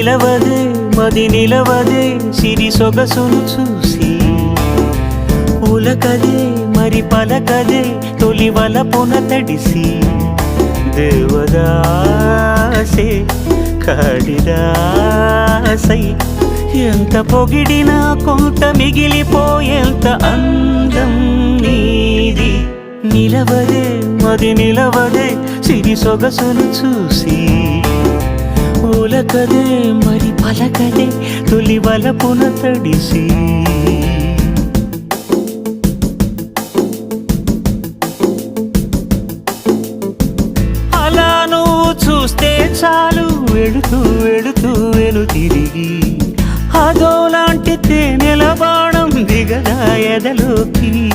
నిలవదే మది నిలవదే సిరి సొగసును చూసి ఉలకదే మరి పలకదే తొలి వలపున తడిసి దేవదాసే కాళిదాసై ఎంత పొగిడినా కొంత మిగిలిపోయేంత అందం నీది నిలవదే మది నిలవదే సిరి సొగసును చూసి ఉలకదే మరి పలకదే తొలి వలపున తడిసి అలా నువ్వు చూస్తే చాలు వెళుతూ వెళుతూ వెను తిరిగి అదోలాంటి తేనెల బాణం దిగదా ఎదలోకి